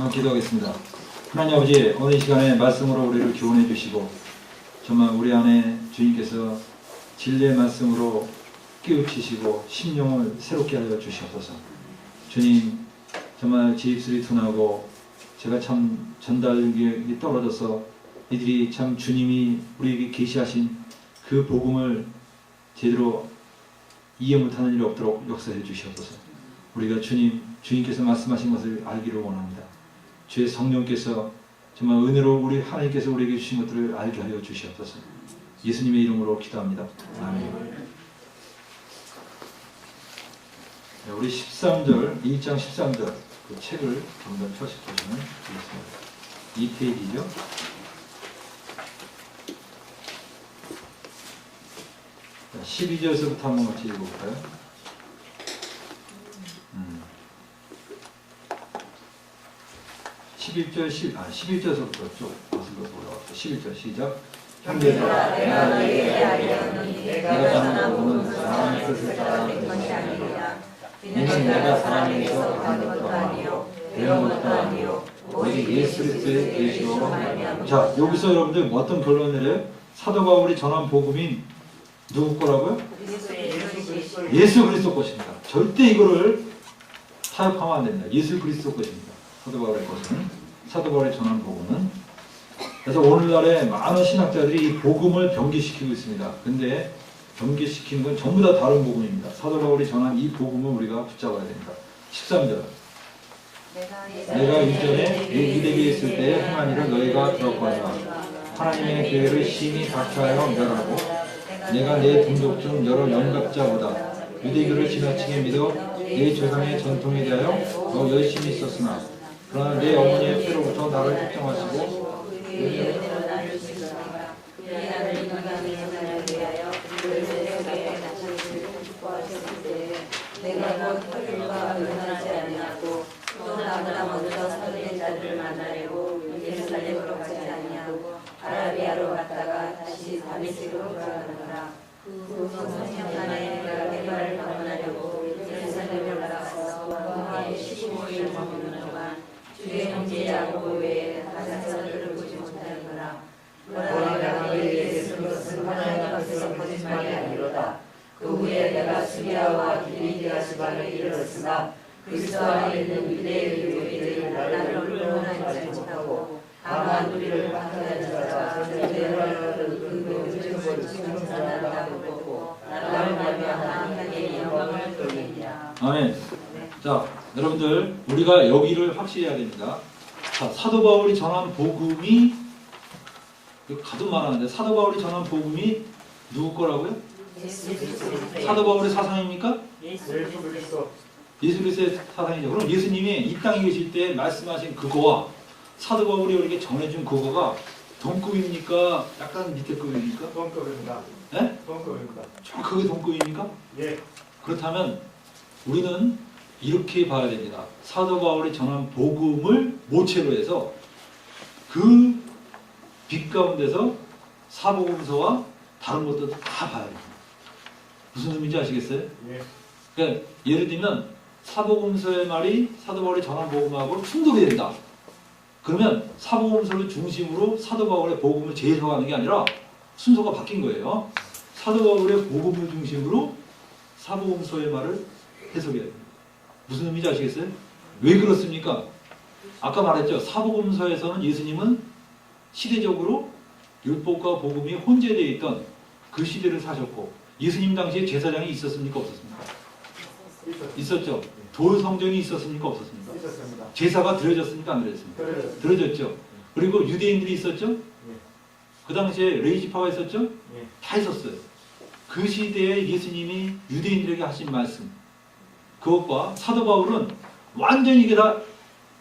한번 기도하겠습니다. 하나님 아버지, 오늘 이 시간에 말씀으로 우리를 교훈해 주시고 정말 우리 안에 주님께서 진리의 말씀으로 깨우치시고 심령을 새롭게 하여 주시옵소서. 주님, 정말 제 입술이 둔하고 제가 참 전달력이 떨어져서 이들이 참 주님이 우리에게 계시하신 그 복음을 제대로 이해 못하는 일이 없도록 역사해 주시옵소서. 우리가 주님께서 말씀하신 것을 알기를 원합니다. 주의 성령께서 정말 은혜로 우리 하나님께서 우리에게 주신 것들을 알게 하여 주시옵소서. 예수님의 이름으로 기도합니다. 아멘. 네, 우리 13절, 1장 13절 그 책을 좀 더 펴시면 되겠습니다. 2페이지죠. 자, 12절에서부터 한번 같이 읽어볼까요? 11절에서부터 쭉 올라왔죠. 11절 시작. 형제들아, 내가 너희에게 알려노니 내가 전한 복음은 사람의 뜻을 따라 된 것이 아니라 이는 내가 사람에게서 받은 것도 아니요 배운 것도 아니요 오직 예수 그리스도의 계시로 말미암아. 자, 여기서 여러분들 어떤 결론을 내려요? 사도 바울이 전한 복음이 누구 거라고요? 예수 그리스도 것입니다. 절대 이거를 타협하면 안 됩니다. 예수 그리스도 것입니다. 사도 바울의 것은, 사도 바울이 전한 복음은. 그래서 오늘날에 많은 신학자들이 이 복음을 변개시키고 있습니다. 근데 변개시키는 건 전부 다 다른 복음입니다. 사도 바울이 전한 이 복음을 우리가 붙잡아야 됩니다. 13절. 내가 이전에 유대교에 있을 때 행한 일을 너희가 들었거니와 하나님의 교회를 심히 박해하여 멸하고 내가 내 동족 중 여러 영갑자보다 유대교를 지나치게 믿어 내 조상의 전통에 대하여 더 열심히 있었으나 그러나 내 어머니의 피로부터 나를 특정하시고 내가 곧 혈육과 의논하지 아니하고 또 나보다 먼저 선된 자들을 만나려고 예루살렘으로 가지 아니하고 아라비아로 갔다가 다시 다메섹으로 돌아가느라 그 성년간에 내가 개발을 방문하려고 예루살렘에 올라가서 왕의 15일 머무는 동안 주의 형제 야고보 외에 다른 사람들을 보지 못하는구나. 그러나 내가 너희에게 쓴 것은 하나님 앞에서 거짓말이 아니로다. 그 후에 내가 수리아와 빌리디아 지방에 이르렀으나 그리스도 안에 있는 유대의 교회들이 나를 불러하지 못하고 다만 우리를 박해하는 자가 내를 근거를 칭찬한다고 보고 나를 말미암아 하나님의 영광을 돌리니라. 아멘. 자, 여러분들 우리가 여기를 확실히 해야 됩니다. 자, 사도 바울이 전한 복음이 가도 말하는데 사도 바울이 전한 복음이 누구 거라고요? 사도 바울의 사상입니까? 예수 그리스도. 예수 그리스도의 사상이죠. 그럼 예수님이 이 땅에 계실 때 말씀하신 그거와 사도 바울이 우리에게 전해준 그거가 동급입니까? 약간 밑에 급입니까? 동급입니다. 네? 동급입니다. 정확하게 동급입니까? 예. 그렇다면 우리는 이렇게 봐야 됩니다. 사도 바울이 전한 복음을 모체로 해서 그 빛 가운데서 사복음서와 다른 것도 다 봐야 됩니다. 무슨 의미인지 아시겠어요? 예. 그러니까 예를 들면 사복음서의 말이 사도 바울이 전한 복음하고 충돌이 된다. 그러면 사복음서를 중심으로 사도 바울의 복음을 재해석하는 게 아니라 순서가 바뀐 거예요. 사도 바울의 복음을 중심으로 사복음서의 말을 해석해야 됩니다. 무슨 의미인지 아시겠어요? 왜 그렇습니까? 아까 말했죠. 사복음서에서는 예수님은 시대적으로 율법과 복음이 혼재되어 있던 그 시대를 사셨고 예수님 당시에 제사장이 있었습니까? 없었습니까? 있었죠. 돌 성전이 있었습니까? 없었습니까? 있었습니다. 제사가 드려졌습니까? 안 드려졌습니까? 드려졌죠. 그리고 유대인들이 있었죠. 그 당시에 레이지파가 있었죠. 다 있었어요. 그 시대에 예수님이 유대인들에게 하신 말씀 그것과 사도 바울은 완전히 이게 다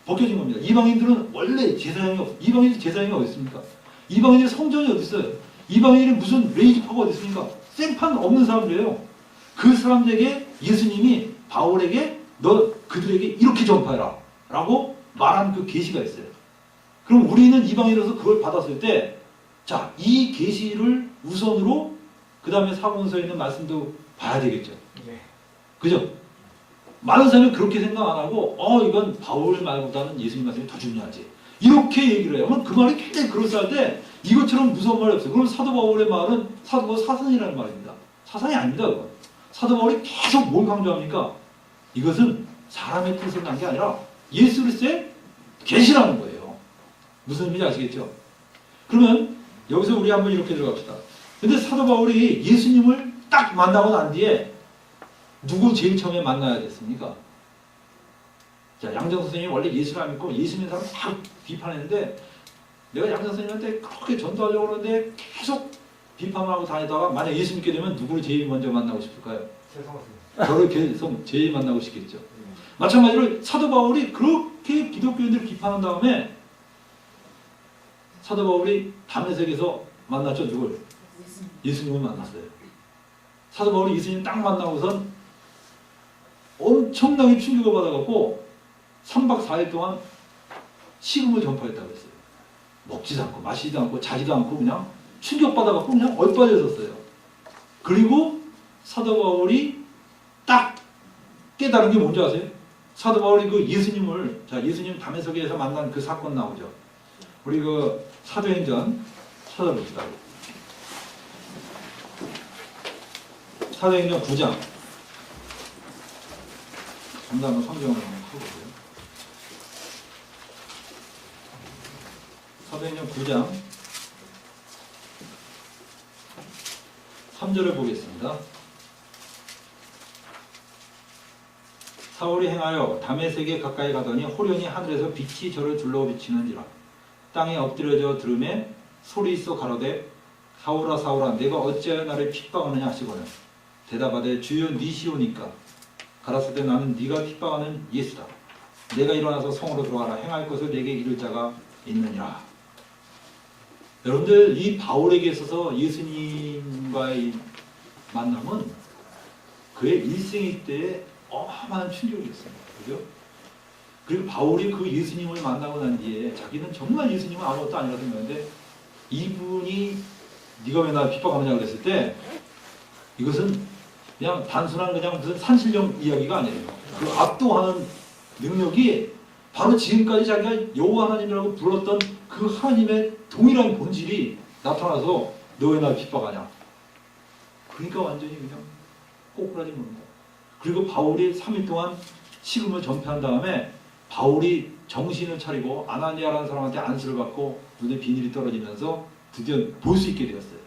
벗겨진 겁니다. 이방인들은 원래 제사장이 이방인들 제사장이 어디 있습니까? 이방인들 성전이 어디 있어요? 이방인이 무슨 레이지파가 어디 있습니까? 생판 없는 사람들이에요. 그 사람들에게 예수님이 바울에게 너 그들에게 이렇게 전파해라 라고 말한 그 계시가 있어요. 그럼 우리는 이방인으로서 그걸 받았을 때 자, 이 계시를 우선으로 그 다음에 사복음서에 있는 말씀도 봐야 되겠죠. 예. 그죠? 많은 사람이 그렇게 생각 안 하고 이건 바울 말보다는 예수님 말씀이 더 중요하지. 이렇게 얘기를 해요. 그럼 그 말이 굉장히 그럴싸한데 이것처럼 무서운 말이 없어요. 그럼 사도 바울의 말은 사도 바울 사상이라는 말입니다. 사상이 아닙니다. 그건. 사도 바울이 계속 뭘 강조합니까? 이것은 사람의 뜻을 난 게 아니라 예수 그리스도의 계시라는 거예요. 무슨 의미인지 아시겠죠? 그러면 여기서 우리 한번 이렇게 들어갑시다. 근데 사도 바울이 예수님을 딱 만나고 난 뒤에 누구 제일 처음에 만나야 됐습니까? 자, 양정 선생님이 원래 예수를 안 믿고 예수 믿는 사람 다 비판했는데 내가 양정 선생님한테 그렇게 전도하려고 그러는데 계속 비판하고 다니다가 만약 예수 믿게 되면 누구를 제일 먼저 만나고 싶을까요? 저를 계속 제일 만나고 싶겠죠. 마찬가지로 사도 바울이 그렇게 기독교인들을 비판한 다음에 사도 바울이 다메섹에서 만났죠. 누굴? 예수님을 만났어요. 사도 바울이 예수님 딱 만나고선 엄청나게 충격을 받아갖고 3박 4일 동안 식음을 전파했다고 했어요. 먹지도 않고 마시지도 않고 자지도 않고 그냥 충격받아갖고 그냥 얼빠져 있었어요. 그리고 사도 바울이 딱 깨달은 게 뭔지 아세요? 사도 바울이 그 예수님 다메섹에서 만난 그 사건 나오죠. 우리 그 사도행전 찾아봅시다. 사도행전 9장. 한번 성경을 한번 펴보세요. 사도행전 9장 3절을 보겠습니다. 사울이 행하여 다메섹에 가까이 가더니 호련히 하늘에서 빛이 저를 둘러 비치는지라. 땅에 엎드려져 들음에 소리 있어 가로되 사울아 사울아 내가 어찌하여 나를 핍박하느냐 하시거늘 대답하되 주여 니시오니까 가라사대 나는 네가 핍박하는 예수다. 내가 일어나서 성으로 들어가라. 행할 것을 내게 이를 자가 있느니라. 여러분들 이 바울에게 있어서 예수님과의 만남은 그의 일생일 때에 어마어마한 충격이었습니다. 그죠? 그리고 바울이 그 예수님을 만나고 난 뒤에 자기는 정말 예수님은 아무것도 아니라 생각했는데 이분이 네가 왜 나 핍박하느냐 그랬을 때 이것은 그냥 단순한 그냥 무슨 산신령 이야기가 아니에요. 그 압도하는 능력이 바로 지금까지 자기가 여호와 하나님이라고 불렀던 그 하나님의 동일한 본질이 나타나서 너 왜 나 핍박하냐. 그러니까 완전히 그냥 꼬꾸라지 모른다. 그리고 바울이 3일 동안 식음을 전폐한 다음에 바울이 정신을 차리고 아나니아라는 사람한테 안수를 받고 눈에 비닐이 떨어지면서 드디어 볼 수 있게 되었어요.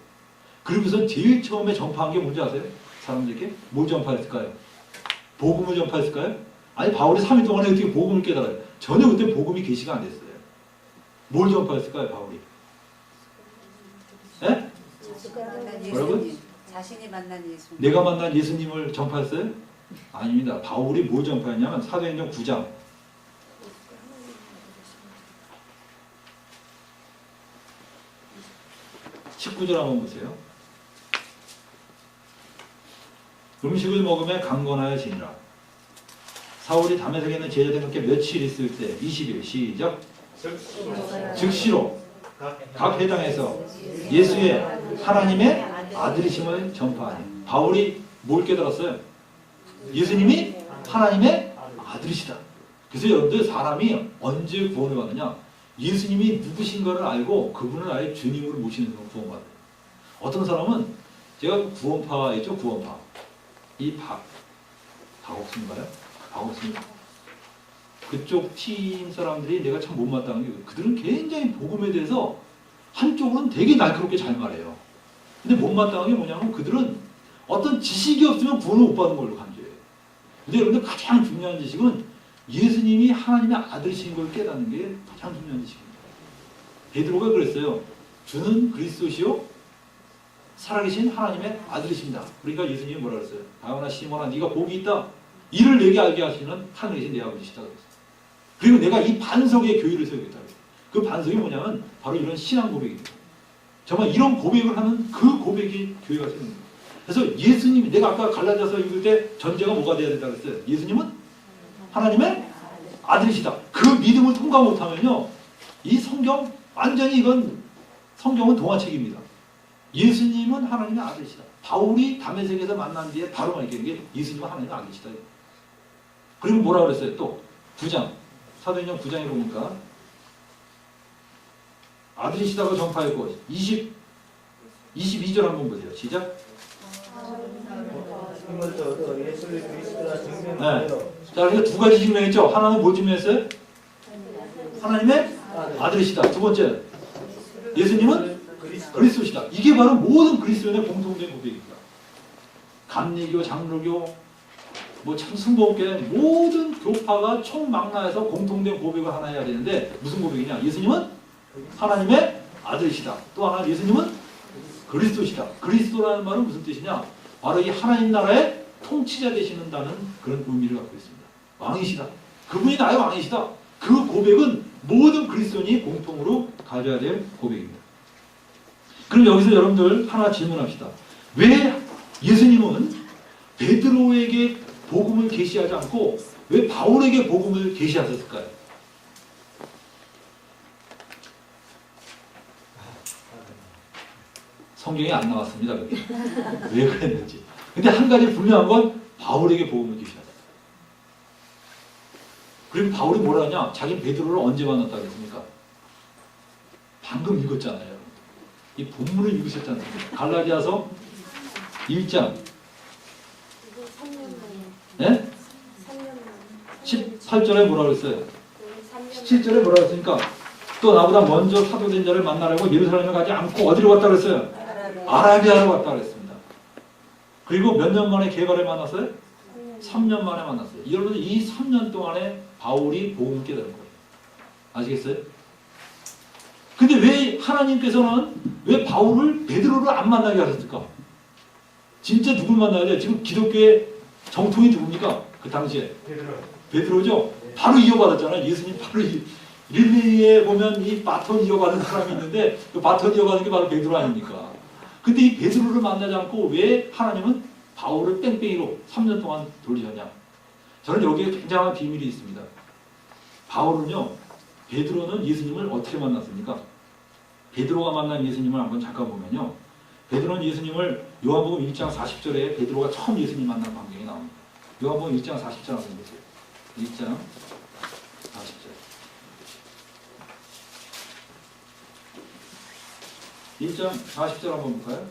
그리고서 제일 처음에 전파한 게 뭔지 아세요? 사람들에게 뭘 전파했을까요? 복음을 전파했을까요? 아니 바울이 3일 동안에 어떻게 복음을 깨달아요? 전혀 그때 복음이 계시가 안 됐어요. 뭘 전파했을까요 바울이? 예? 뭐라고? 자신이 만난 예수님. 내가 만난 예수님을 전파했어요? 아닙니다. 바울이 뭘 전파했냐면 사도행전 9장 19절 한번 보세요. 음식을 먹으며 강건하여 지니라. 사울이 다메섹에 있는 제자들과 함께 며칠 있을 때 20일 시작. 즉시로 각 회당에서 예수의 하나님의 아들이심을 전파하니. 바울이 뭘 깨달았어요? 예수님이 하나님의 아들이시다. 그래서 여러분들 사람이 언제 구원을 받느냐? 예수님이 누구신가를 알고 그분을 아예 주님으로 모시는 사람 구원받아요. 어떤 사람은 제가 구원파 있죠? 구원파. 이 박옥순인가요? 박옥순. 그쪽 팀 사람들이 내가 참 못마땅한 게 그들은 굉장히 복음에 대해서 한쪽은 되게 날카롭게 잘 말해요. 근데 못마땅한 게 뭐냐면 그들은 어떤 지식이 없으면 구원을 못 받는 걸로 간주해요. 근데 여러분들 가장 중요한 지식은 예수님이 하나님의 아들이신 걸 깨닫는 게 가장 중요한 지식입니다. 베드로가 그랬어요. 주는 그리스도시요 살아계신 하나님의 아들이십니다. 그러니까 예수님이 뭐라 그랬어요? 다오나 시몬아 네가 복이 있다. 이를 내게 알게 하시는 하늘에 계신 내 아버지시다 그랬어요. 그리고 내가 이 반석의 교회를 세우겠다 그랬어요. 그 반석이 뭐냐면 바로 이런 신앙 고백입니다. 정말 이런 고백을 하는 그 고백이 교회가 세우는 거예요. 그래서 예수님이 내가 아까 갈라디아서 읽을 때 전제가 뭐가 돼야 된다 그랬어요? 예수님은 하나님의 아들이시다. 그 믿음을 통과 못하면요 이 성경 완전히 이건 성경은 동화책입니다. 예수님은 하나님의 아들이시다. 바울이 다메섹에서 만난 뒤에 바로 말하는 게 예수님은 하나님의 아들이시다. 그리고 뭐라 그랬어요? 또 9장 사도행전 9장에 보니까 아들이시다고 전파했고 22절 한번 보세요. 시작. 네. 자, 그래서 두 가지 증명했죠. 하나는 뭘 증명했어요? 하나님의 아들이시다. 두 번째, 예수님은 그리스도시다. 이게 바로 모든 그리스도인의 공통된 고백입니다. 감리교, 장로교, 뭐 참 승복교회 모든 교파가 총망라해서 공통된 고백을 하나 해야 되는데 무슨 고백이냐? 예수님은 하나님의 아들이시다. 또 하나 예수님은 그리스도시다. 그리스도라는 말은 무슨 뜻이냐? 바로 이 하나님 나라의 통치자 되시는다는 그런 의미를 갖고 있습니다. 왕이시다. 그분이 나의 왕이시다. 그 고백은 모든 그리스도인이 공통으로 가져야 될 고백입니다. 그럼 여기서 여러분들 하나 질문합시다. 왜 예수님은 베드로에게 복음을 계시하지 않고 왜 바울에게 복음을 계시하셨을까요? 성경에 안 나왔습니다. 그게. 왜 그랬는지. 근데 한 가지 분명한 건 바울에게 복음을 계시하셨어요. 그리고 바울이 뭐라 하냐? 자기 베드로를 언제 만났다고 했습니까? 방금 읽었잖아요. 이 본문을 읽으셨잖아요. 갈라디아서 1장 네? 18절에 뭐라 그랬어요? 17절에 뭐라 그랬습니까? 또 나보다 먼저 사도된 자를 만나려고 예루살렘에 가지 않고 어디로 갔다 그랬어요? 아라비아로 갔다 그랬습니다. 그리고 몇 년 만에 게바를 만났어요? 3년 만에 만났어요. 여러분 이 3년 동안에 바울이 복음을 깨달은 거예요. 아시겠어요? 근데 왜 하나님께서는 왜 바울을 베드로를 안 만나게 하셨을까? 진짜 누굴 만나야 돼? 지금 기독교의 정통이 누굽니까? 그 당시에 베드로죠. 바로 이어받았잖아요. 예수님 바로 릴리에 보면 이 바톤 이어받은 사람이 있는데 그 바톤 이어받은 게 바로 베드로 아닙니까? 근데 이 베드로를 만나지 않고 왜 하나님은 바울을 뺑뺑이로 3년 동안 돌리셨냐? 저는 여기에 굉장한 비밀이 있습니다. 바울은요, 베드로는 예수님을 어떻게 만났습니까? 베드로가 만난 예수님을 한번 잠깐 보면요. 베드로는 예수님을 요한복음 1장 40절에 베드로가 처음 예수님 만난 광경이 나옵니다. 요한복음 1장 40절 한번 보세요. 1장 40절. 1장 40절 한번 볼까요?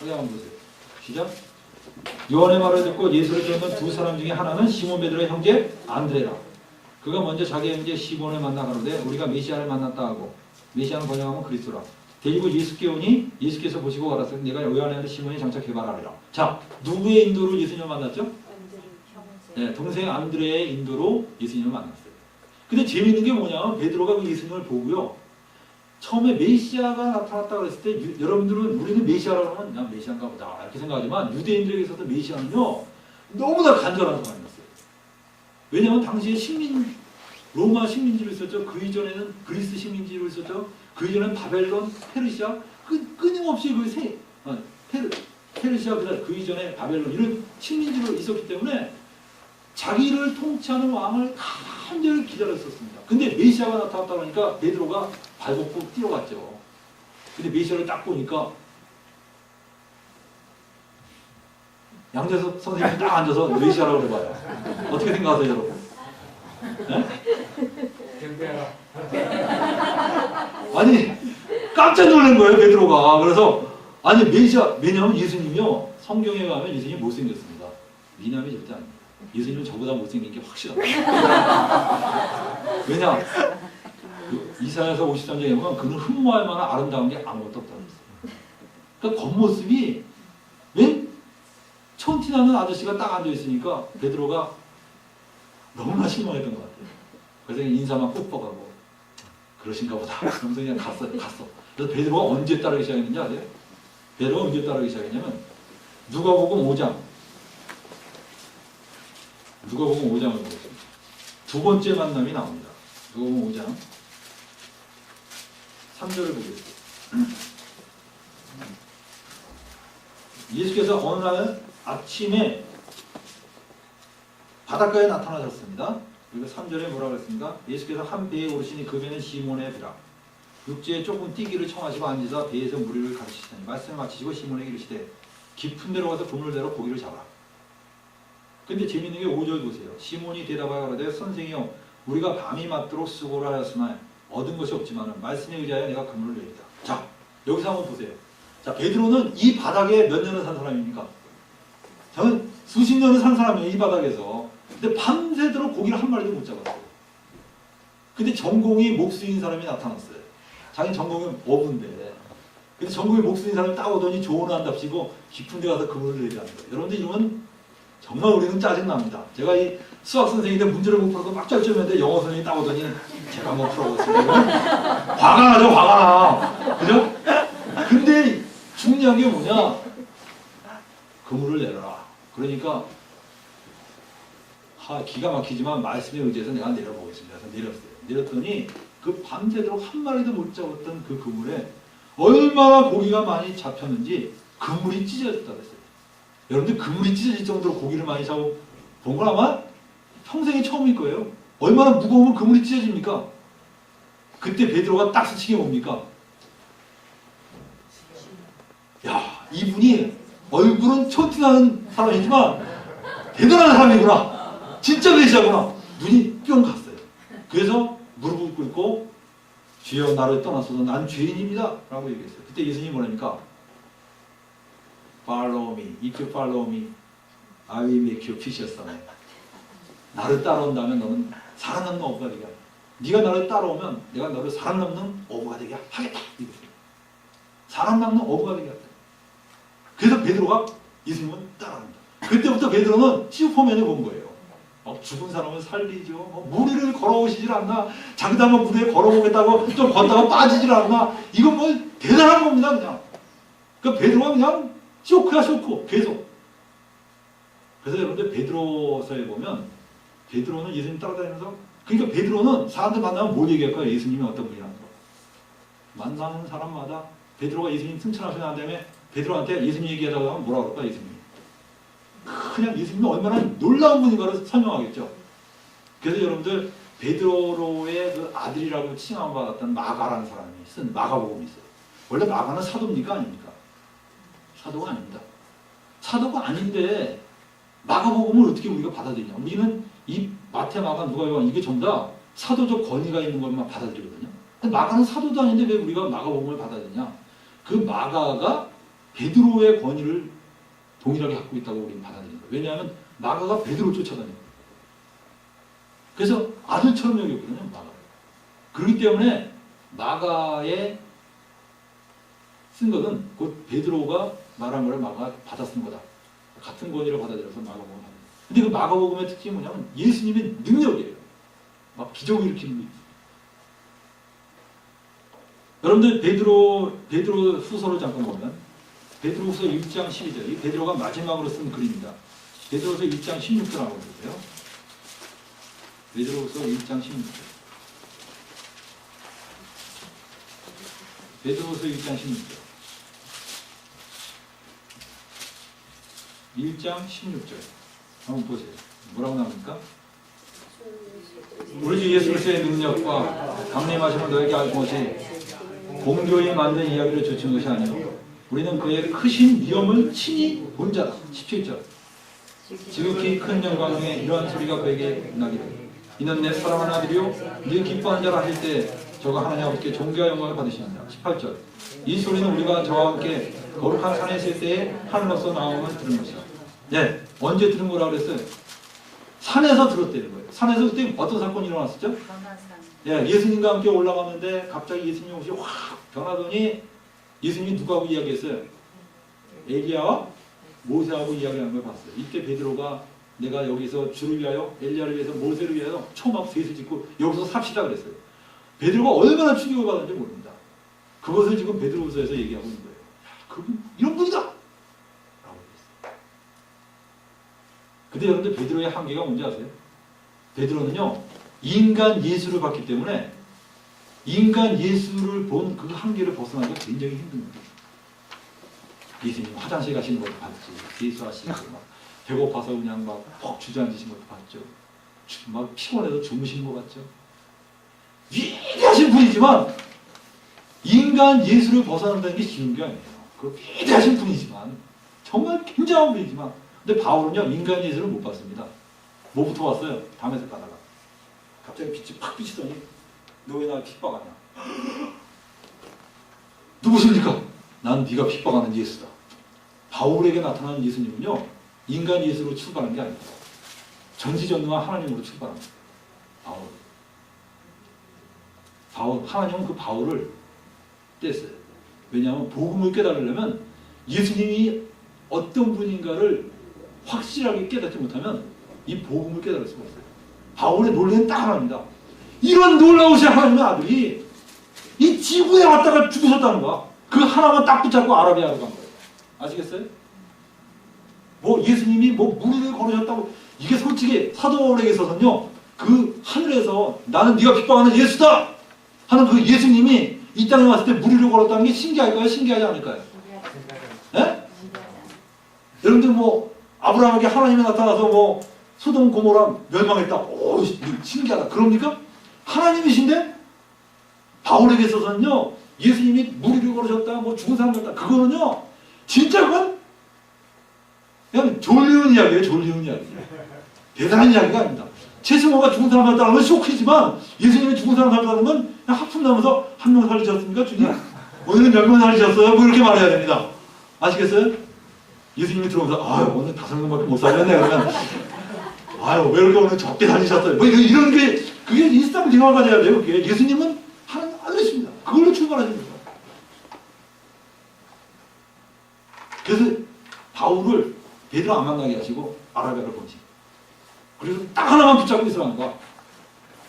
여기 한번 보세요. 시작. 요한의 말을 듣고 예수를 쫓는 두 사람 중에 하나는 시몬 베드로의 형제 안드레라. 그가 먼저 자기 형제 시몬을 만나 가로되 우리가 메시아를 만났다 하고 메시아는 번역하면 그리스도라. 데리고 예수께 오니 예수께서 보시고 가라사대 내가 요한의 시몬이 장차 개발하리라. 자, 누구의 인도로 예수님을 만났죠? 네, 동생 안드레의 인도로 예수님을 만났어요. 근데 재미있는 게 뭐냐면 베드로가 그 예수님을 보고요. 처음에 메시아가 나타났다고 했을 때 여러분들은 우리는 메시아라고 하면 그냥 메시아인가 보다 이렇게 생각하지만 유대인들에게 있어서 메시아는요 너무나 간절한 사람이었어요. 왜냐하면 당시에 로마 식민지로 있었죠. 그 이전에는 그리스 식민지로 있었죠. 그 이전에는 바벨론, 페르시아 끊임없이 페르시아 그 이전에 바벨론 이런 식민지로 있었기 때문에 자기를 통치하는 왕을 간절히 기다렸었습니다. 근데 메시아가 나타났다 그러니까 베드로가 발벗고 뛰어갔죠. 근데 메시아를 딱 보니까 양재석 선생님이 딱 앉아서 메시아라고 그래봐요. 어떻게 생각하세요, 여러분? 네? 아니 깜짝 놀란 거예요, 베드로가. 그래서 아니 메시아 왜냐하면 예수님이요 성경에 가면 예수님이 못생겼습니다. 미남이 절대 아닙니다. 예수님은 저보다 못생긴 게 확실합니다. 왜냐? 이사야서 53장에 보면 그는 흠모할 만한 아름다운 게 아무것도 없다고 했어요. 그러니까 겉모습이 웬 촌티나는 아저씨가 딱 앉아있으니까 베드로가 너무나 실망했던 것 같아요. 그래서 인사만 꾹 뻑하고 그러신가 보다. 그러면서 그냥 갔어. 그래서 베드로가 언제 따르기 시작했는지 아세요? 베드로가 언제 따르기 시작했냐면 누가복음 5장 누가복음 5장을 보겠습니다. 두 번째 만남이 나옵니다. 누가복음 5장 3절을 보겠습니다. 예수께서 어느 날 아침에 바닷가에 나타나셨습니다. 그리고 3절에 뭐라고 했습니까? 예수께서 한 배에 오르시니 그 배는 시몬의 배라. 육지에 조금 뛰기를 청하시고 앉으사 배에서 무리를 가르치시더니 말씀을 마치시고 시몬에게 이르시되 깊은 데로 가서 그물대로 고기를 잡아라. 근데 재밌는 게 5절 보세요. 시몬이 대답하여 가로되 선생이여 우리가 밤이 맞도록 수고를 하였으나 얻은 것이 없지만 말씀에 의지하여 내가 그물을 내리다. 자, 여기서 한번 보세요. 자, 베드로는 이 바닥에 몇 년을 산 사람입니까? 저는 수십 년을 산 사람이에요. 이 바닥에서. 근데 밤새도록 고기를 한 마리도 못 잡았어요. 근데 전공이 목수인 사람이 나타났어요. 자기 전공이 어부인데. 근데 전공이 목수인 사람이 딱 오더니 조언을 한답시고 깊은 데 가서 그물을 내리라는 거예요. 여러분들 이러면 정말 우리는 짜증납니다. 제가 이 수학 선생님인데 문제를 못 풀어서 막 쩔쩔매는데 영어 선생님이 딱 오더니 제가 한번 풀어보겠습니다. 화가 나죠, 화가 나. 그죠? 근데 중요한 게 뭐냐? 그물을 내려라. 그러니까 기가 막히지만 말씀에 의지해서 내가 내려보겠습니다. 그래서 내렸어요. 내렸더니 그 밤새도록 한 마리도 못 잡았던 그 그물에 얼마나 고기가 많이 잡혔는지 그물이 찢어졌다고 했어요. 여러분들 그물이 찢어질 정도로 고기를 많이 잡아본 건 아마 평생에 처음일 거예요. 얼마나 무거우면 그물이 찢어집니까? 그때 베드로가 딱 스친 게 뭡니까? 야, 이분이 얼굴은 촌티나는 사람이지만 대단한 사람이구나. 진짜 메시아구나. 눈이 뿅 갔어요. 그래서 무릎을 꿇고 주여 나를 떠나소서 난 죄인입니다. 라고 얘기했어요. 그때 예수님이 뭐랍니까? Follow me. If you follow me, I will make you fishers. 나를 따라온다면 너는 살아남는 어부가 되게 하겠다. 네가 나를 따라오면 내가 너를 살아남는 어부가 되게 하겠다. 이거죠. 살아남는 어부가 되게 하겠다. 그래서 베드로가 예수님은 따라합니다. 그때부터 베드로는 슈퍼맨을 본 거예요. 죽은 사람을 살리죠. 무리를 걸어오시질 않나. 자기도 한번 무리에 걸어보겠다고 좀 걷다가 빠지질 않나. 이건 뭐 대단한 겁니다. 그냥. 그러니까 베드로가 그냥 쇼크야 쇼크. 계속. 그래서 여러분들 베드로서에 보면 베드로는 예수님 따라다니면서 그러니까 베드로는 사람들 만나면 뭘 얘기할까요? 예수님이 어떤 분이라는 거. 만나는 사람마다 베드로가 예수님 승천하시고 난 다음에 베드로한테 예수님 얘기하다가 하면 뭐라 그럴까 예수님이. 그냥 예수님이 얼마나 놀라운 분인가를 설명하겠죠. 그래서 여러분들 베드로의 그 아들이라고 칭함받았던 마가라는 사람이 쓴 마가복음이 있어요. 원래 마가는 사도입니까? 아닙니까? 사도가 아닙니다. 사도가 아닌데 마가복음을 어떻게 우리가 받아들이냐. 우리는 이 마태, 마가, 누가, 요한 이게 전부 다 사도적 권위가 있는 것만 받아들이거든요. 근데 마가는 사도도 아닌데 왜 우리가 마가복음을 받아들이냐. 그 마가가 베드로의 권위를 동일하게 갖고 있다고 우리는 받아들인 거예요. 왜냐하면 마가가 베드로 쫓아다니고 그래서 아들처럼 여겼거든요. 마가. 그렇기 때문에 마가에 쓴 것은 곧 베드로가 말한 거를 마가가 받아 쓴 거다. 같은 권위를 받아들여서 마가복음을 받는 거예요. 근데 그 마가복음의 특징이 뭐냐면 예수님의 능력이에요. 막 기적을 일으키는 거 있어요. 여러분들 베드로 후서를 잠깐 보면 베드로후서 1장 12절 이 베드로가 마지막으로 쓴 글입니다. 베드로후서 1장 16절 한번 보세요. 베드로후서 1장 16절 베드로후서 1장 16절 1장 16절 한번 보세요. 뭐라고 나옵니까? 우리 주 예수 그리스도의 능력과 강림하심을 너에게 알고 오시 공교히 만든 이야기를 조친 것이 아니오 우리는 그의 크신 위엄을 친히 본 자다. 17절 지극히 큰 영광 중에 이러한 소리가 그에게 나기를 이는 내 사랑하는 아들이요 늘 기뻐한 자라 하실 때 저가 하나님 아버지께 존귀와 영광을 받으십니다. 18절 이 소리는 우리가 저와 함께 거룩한 산에 있을 때에 하늘로서 나오면 들은 것이다. 네, 언제 들은 거라고 그랬어요? 산에서 들었다는 거예요. 산에서 그때 어떤 사건이 일어났었죠? 예, 예수님과 함께 올라갔는데 갑자기 예수님 옷이 확 변하더니 예수님이 누구하고 이야기했어요? 엘리야와 모세하고 이야기하는 걸 봤어요. 이때 베드로가 내가 여기서 주를 위하여 엘리야를 위해서 모세를 위하여 초막 셋을 짓고 여기서 삽시다 그랬어요. 베드로가 얼마나 충격을 받았는지 모릅니다. 그것을 지금 베드로후서에서 얘기하고 있는 거예요. 그분 이런 분이다! 라고 그랬어요. 근데 여러분들 베드로의 한계가 뭔지 아세요? 베드로는요 인간 예수를 봤기 때문에 인간 예수를 본 그 한계를 벗어나기가 굉장히 힘든 거예요. 예수님 화장실 가시는 것도 봤지. 예수하시고 막 배고파서 그냥 막 퍽 주저앉으신 것도 봤죠. 막 피곤해서 주무시는 것 같죠. 위대하신 분이지만 인간 예수를 벗어난다는 게 쉬운 게 아니에요. 그 위대하신 분이지만 정말 굉장한 분이지만 근데 바울은요 인간 예수를 못 봤습니다. 뭐부터 왔어요? 담에서 가다가 갑자기 빛이 팍 비치더니 너 왜 나 핍박하냐? 누구십니까? 난 네가 핍박하는 예수다. 바울에게 나타나는 예수님은요 인간 예수로 출발한 게 아닙니다. 전지전능한 하나님으로 출발합니다. 바울 하나님은 그 바울을 뗐어요. 왜냐하면 복음을 깨달으려면 예수님이 어떤 분인가를 확실하게 깨닫지 못하면 이 복음을 깨달을 수가 없어요. 바울의 논리는 딱 하나입니다. 이런 놀라우신 하나님의 아들이 이 지구에 왔다가 죽으셨다는 거야. 그 하나만 딱 붙잡고 아라비아로 간 거예요. 아시겠어요? 뭐 예수님이 뭐 무리를 걸으셨다고 이게 솔직히 사도 바울에게 있어서는요 그 하늘에서 나는 네가 핍박하는 예수다 하는 그 예수님이 이 땅에 왔을 때 무리를 걸었다는 게 신기할까요? 신기하지 않을까요? 예? 여러분들 뭐 아브라함에게 하나님이 나타나서 뭐 소돔 고모라 멸망했다. 오 신기하다. 그럽니까? 하나님이신데 바울에게 있어서는요 예수님이 무리를 걸으셨다 뭐 죽은 사람 같다 그거는요 진짜 그건 그냥 졸리운 이야기예요. 졸리운 이야기. 대단한 이야기가 아닙니다. 최승호가 죽은 사람 같다는 건 쇼크이지만 예수님이 죽은 사람 같다는 건 그냥 하품 나면서 한 명 살리셨습니까? 주님? 오늘은 몇 명 살리셨어요? 뭐 이렇게 말해야 됩니다. 아시겠어요? 예수님이 들어오면서 아유 오늘 5명밖에 못 살렸네 그러면 아유 왜 이렇게 오늘 적게 살리셨어요? 뭐 이런 게 그게 일상생활 가져야 돼요. 그게 예수님은 하나님 아들이십니다. 그걸로 출발하십니다. 그래서 바울을 베드로 안 만나게 하시고 아라비아를 보내시고 그래서 딱 하나만 붙잡고 있으라는 거야.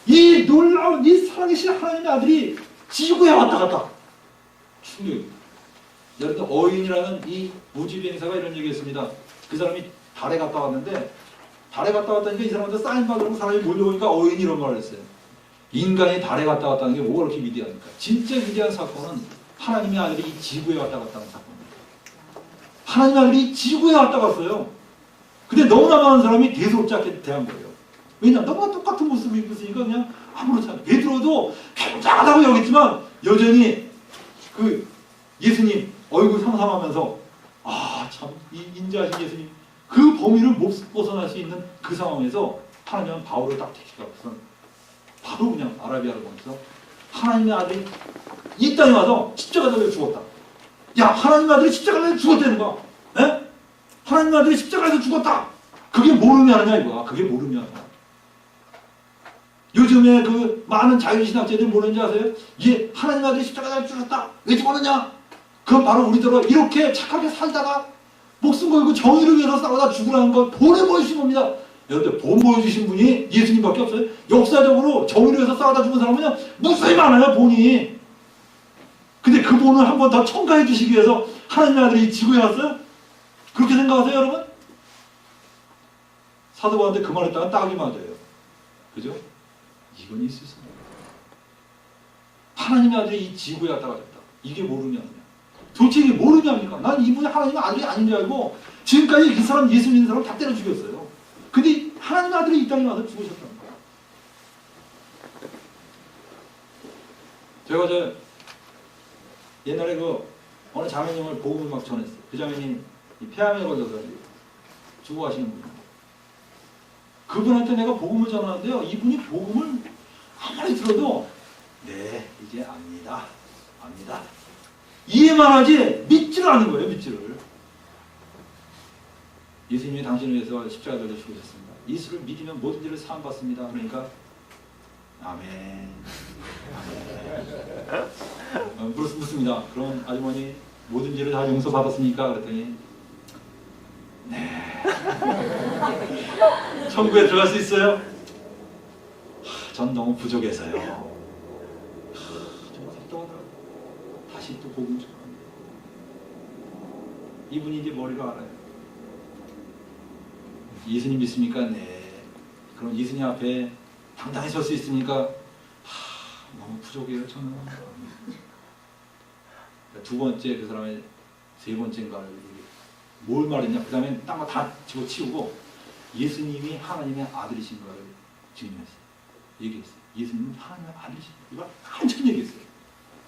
이 놀라운 이 살아계신 하나님의 아들이 지구에 왔다 갔다. 충격입니다. 여러분들 어인이라는 이 무지비행사가 이런 얘기했습니다. 그 사람이 달에 갔다 왔는데 달에 갔다 왔다니까 이 사람한테 사인 받으려고 사람이 몰려오니까 어인이 이런 말을 했어요. 인간이 달에 갔다 왔다는 게 뭐가 그렇게 위대합니까? 진짜 위대한 사건은 하나님의 아들이 이 지구에 왔다 갔다는 사건입니다. 하나님의 아들이 지구에 왔다 갔어요. 근데 너무나 많은 사람이 대수롭지 않게 대한 거예요. 왜냐? 너무나 똑같은 모습을 입으시니까 그냥 아무렇지 않아요. 베드로도 굉장하다고 여겼지만 여전히 그 예수님 얼굴 상상하면서 아 참 이 인자하신 예수님 그 범위를 못 벗어날 수 있는 그 상황에서 하나님은 바울을 딱 택시하고서 바로 그냥 아라비아로 보내서 하나님의 아들이 이 땅에 와서 십자가 달려 죽었다. 야 하나님의 아들이 십자가 달려 죽었다는 거야. 에? 하나님의 아들이 십자가에서 죽었다. 그게 뭘 의미하느냐 이거야. 그게 뭘 의미하느냐. 요즘에 그 많은 자유신학자들이 뭐라는지 아세요? 예, 하나님의 아들이 십자가에 죽었다. 왜 죽었느냐? 그건 바로 우리들은 이렇게 착하게 살다가 목숨 걸고 정의를 위해서 싸우다 죽으라는 걸 본에 보여주신 겁니다. 여러분들 본 보여주신 분이 예수님밖에 없어요. 역사적으로 정의를 위해서 싸우다 죽은 사람은요 무수히 많아요. 본이. 근데 그 본을 한 번 더 첨가해 주시기 위해서 하나님의 아들이 이 지구에 왔어요? 그렇게 생각하세요 여러분? 사도 바울한테 그 말했다가 딱이 맞아요. 그죠? 이건 있을 수 없습니다. 하나님의 아들이 이 지구에 왔다 갔다. 이게 뭘 의미하느냐? 도대체 이게 뭘 의미합니까? 난 이분이 하나님의 아들이 아닌 줄 알고 지금까지 이 사람 예수 믿는 사람 다 때려 죽였어요. 근데 하나님의 아들이 이 땅에 와서 죽으셨다는 거예요. 제가 저 옛날에 그 어느 자매님을 복음을 막 전했어요. 그 자매님 이 폐암에 걸려서 죽어가시는 분이에요. 그분한테 내가 복음을 전하는데요. 이분이 복음을 아무리 들어도 네 이제 압니다. 이해만 하지 믿지를 않는 거예요. 믿지를. 예수님이 당신을 위해서 십자가 달려 죽으셨습니다. 예수를 믿으면 모든 일을 사함받습니다. 그러니까 아멘. 묻습니다. 그럼 아주머니 모든 죄를 다 용서받았습니까? 그랬더니 네. 천국에 들어갈 수 있어요? 전 너무 부족해서요. 정말 답답하더라고요. 다시 또 복음 전합니다. 이분이 이제 머리로 알아요. 예수님 믿습니까? 네. 그럼 예수님 앞에 당당히 설 수 있습니까? 너무 부족해요. 저는. 두 번째 그 사람의 세 번째인가 뭘 말했냐? 그 다음에 딴 거 다 집어치우고 예수님이 하나님의 아들이신 걸 증명했어요. 얘기했어요. 예수님은 하나님의 아들이신 걸. 이걸 한참 얘기했어요.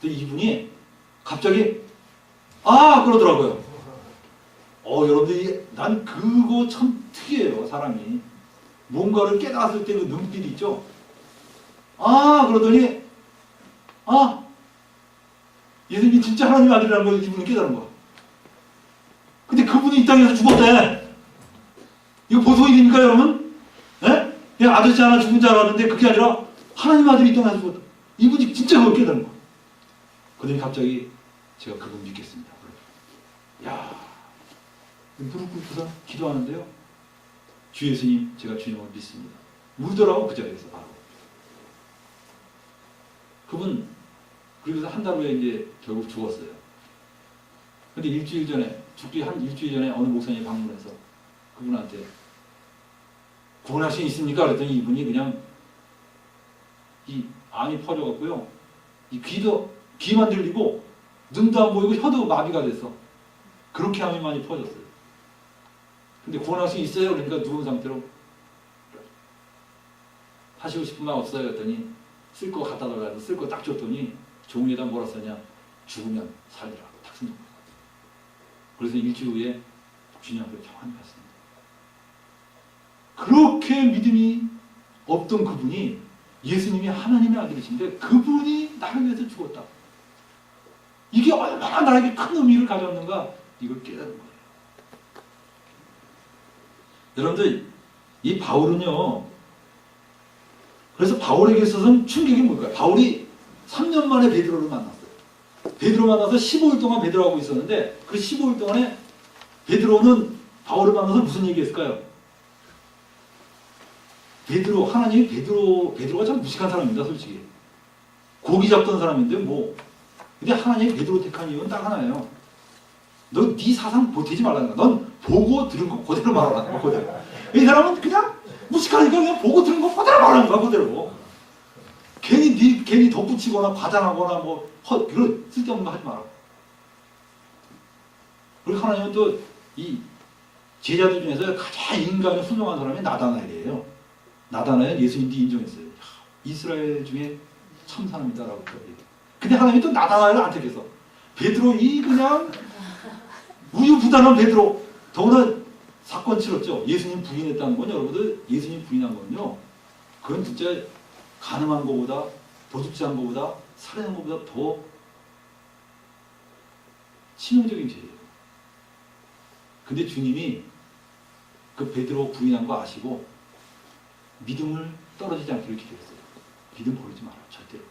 근데 이분이 갑자기 그러더라고요. 여러분들이 난 그거 참 특이해요. 사람이 뭔가를 깨달았을 때 그 눈빛이 있죠. 그러더니 예수님이 진짜 하나님의 아들이라는 걸 이분이 깨달은 거야. 근데 그분이 이 땅에서 죽었대. 이거 보통일입니까 여러분? 예? 그냥 아저씨 하나 죽은 줄 알았는데 그게 아니라 하나님의 아들이 이 땅에서 죽었다. 이분이 진짜 그걸 깨달은 거야. 그러더니 갑자기 제가 그분 믿겠습니다. 야, 무릎 꿇고서 기도하는데요. 주 예수님, 제가 주님을 믿습니다. 울더라고 그 자리에서 바로. 그분 그리고서 한 달 후에 이제 결국 죽었어요. 근데 일주일 전에 죽기 한 일주일 전에 어느 목사님이 방문해서 그분한테 구원하신 있습니까? 그랬더니 이분이 그냥 이 암이 퍼져갖고요. 이 귀만 들리고 눈도 안 보이고 혀도 마비가 됐어. 그렇게 암이 많이 퍼졌어요. 근데 구원할 수 있어요? 그러니까 누운 상태로 하시고 싶은 말 없어요? 그랬더니 쓸 거 갖다 달라고 쓸 거 딱 줬더니 종이에다 뭐라 써냐? 죽으면 살리라. 딱 쓴 거예요. 그래서 일주일 후에 주님 앞에 평안히 갔습니다. 그렇게 믿음이 없던 그분이 예수님이 하나님의 아들이신데 그분이 나를 위해서 죽었다. 이게 얼마나 나에게 큰 의미를 가졌는가 이걸 깨달은 거예요. 여러분들 이 바울은요. 그래서 바울에게 있어서는 충격이 뭘까요? 바울이 3년 만에 베드로를 만났어요. 베드로 만나서 15일 동안 베드로하고 있었는데 그 15일 동안에 베드로는 바울을 만나서 무슨 얘기했을까요? 하나님이 베드로가 참 무식한 사람입니다, 솔직히. 고기 잡던 사람인데 뭐. 근데 하나님이 베드로 택한 이유는 딱 하나예요. 너 네 사상 보태지 말라는 거야. 넌 보고 들은 거 그대로 말하라는 거야, 그대로. 이 사람은 그냥 무식하니까 그냥 보고 들은 거 그대로 말하는 거야, 그대로. 괜히 덧붙이거나 과장하거나 뭐 그런 쓸데없는 거 하지 마라. 그리고 하나님은 또 이 제자들 중에서 가장 인간에 훌륭한 사람이 나다나엘이에요. 나다나엘 예수님도 인정했어요. 이스라엘 중에 참 사람이다라고 얘기해요. 근데 하나님이 또 나다나엘을 안 택해서 베드로 이 그냥 우유부단한 베드로 더구나 사건 치렀죠. 예수님 부인했다는 건 여러분들 예수님 부인한 건요. 그건 진짜 가늠한 것보다 도둑질한 것보다 살해한 것보다 더 치명적인 죄예요. 근데 주님이 그 베드로 부인한 거 아시고 믿음을 떨어지지 않기를 기도했어요. 믿음 버리지 마라 절대로.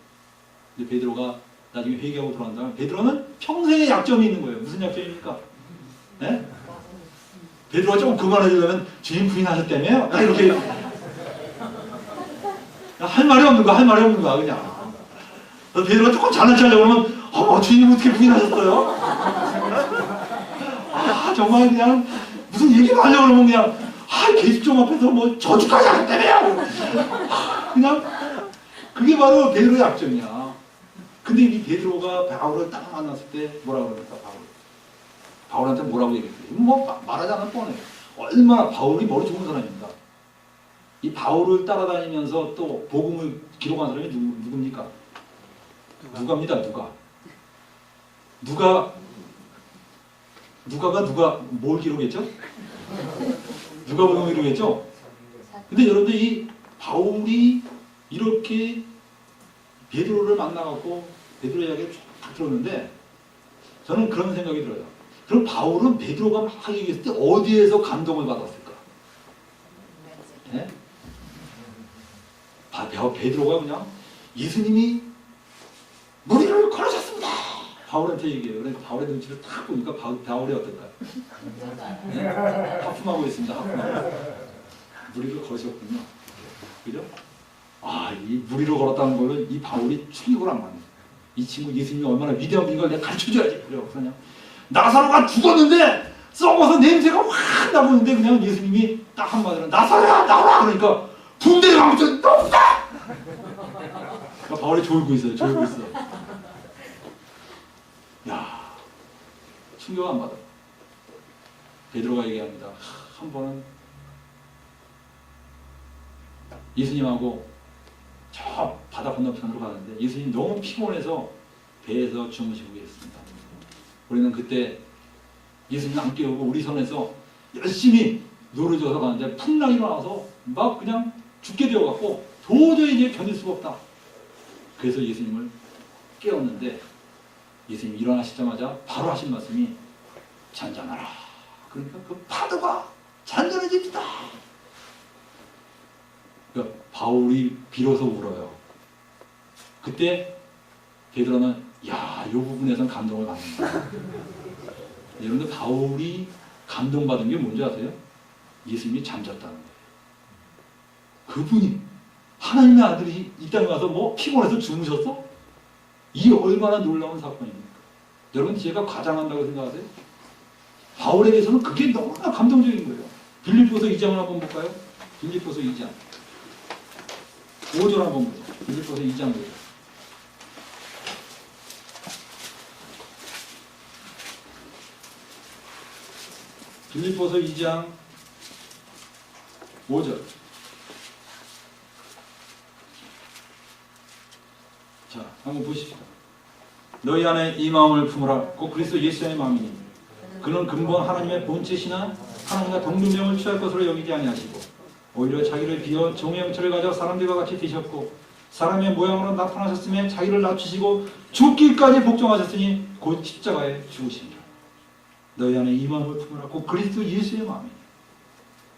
근데 베드로가 나중에 회개하고 돌아간 다음에 베드로는 평생의 약점이 있는 거예요. 무슨 약점입니까? 네? 베드로가 조금 그만해주려면 주님 부인하셨다며요? 이렇게 할 말이 없는 거야 그냥. 베드로가 조금 잘난 척하려고 그러면 주님 어떻게 부인하셨어요? 정말 그냥 무슨 얘기를 하려고 그러면 그냥 계집종 앞에서 뭐 저주까지 하셨다며요? 그냥 그게 바로 베드로의 약점이야. 근데 이 베드로가 바울을 딱 만났을 때 뭐라고 그러니까 바울한테 뭐라고 얘기했어요? 뭐 말하지 않으면 뻔해. 얼마나 바울이 머리 좋은 사람입니다. 이 바울을 따라다니면서 또 복음을 기록한 사람이 누굽니까? 누가입니다. 누가가 뭘 기록했죠? 누가복음을 기록했죠? 근데 여러분들 이 바울이 이렇게 베드로를 만나갖고 베드로 이야기를 쫙 들었는데 저는 그런 생각이 들어요. 그럼 바울은 베드로가 막 얘기했을 때 어디에서 감동을 받았을까? 네? 베드로가 그냥 예수님이 무리를 걸으셨습니다. 바울한테 얘기해요. 그래서 바울의 눈치를 딱 보니까 바울이 어떨까요? 네? 하품하고 있습니다. 하품하고. 무리를 걸으셨군요. 그죠? 이 무리를 걸었다는 걸로 이 바울이 충격을 안 받네. 이 친구 예수님이 얼마나 위대한 분인 걸 내가 가르쳐줘야지. 그래요. 그냥 나사로가 죽었는데 썩어서 냄새가 확 나보는데 그냥 예수님이 딱 한마디로 나사로야 나오라 그러니까 붕대가 아무튼 나온다. 그러니까 바울이 졸고 있어요. 야, 충격 안 받아. 베드로가 얘기합니다. 한 번은 예수님하고 저 바다 건너편으로 가는데 예수님 너무 피곤해서 배에서 주무시고 계셨습니다. 우리는 그때 예수님 안 깨우고 우리 손에서 열심히 노려져서 가는데 풍랑이 일어나서 막 그냥 죽게 되어갖고 도저히 이제 견딜 수가 없다. 그래서 예수님을 깨웠는데 예수님 일어나시자마자 바로 하신 말씀이 잔잔하라. 그러니까 그 파도가 잔잔해집니다. 그러니까 바울이 비로소 울어요. 그때 베드로는 야, 이 부분에선 감동을 받는다. 여러분들 바울이 감동받은 게 뭔지 아세요? 예수님이 잠잤다는 거예요. 그분이 하나님의 아들이 이 땅에 와서 뭐 피곤해서 주무셨어? 이 얼마나 놀라운 사건입니까? 여러분 제가 과장한다고 생각하세요? 바울에게서는 그게 너무나 감동적인 거예요. 빌립보서 2장을 한번 볼까요? 빌립보서 2장 5절 한번 보세요. 빌립보서 2장 5절. 빌립보서 2장 5절. 자, 한번 보십시오. 너희 안에 이 마음을 품으라. 곧 그리스도 예수의 마음이니 그는 근본 하나님의 본체시나 하나님과 동등됨을 취할 것으로 여기지 아니하시고 오히려 자기를 비어 종의 형체를 가져 사람들과 같이 되셨고 사람의 모양으로 나타나셨으며 자기를 낮추시고 죽기까지 복종하셨으니 곧 십자가에 죽으십니다. 너희 안에 이 마음을 품으라. 곧 그리스도 예수의 마음이니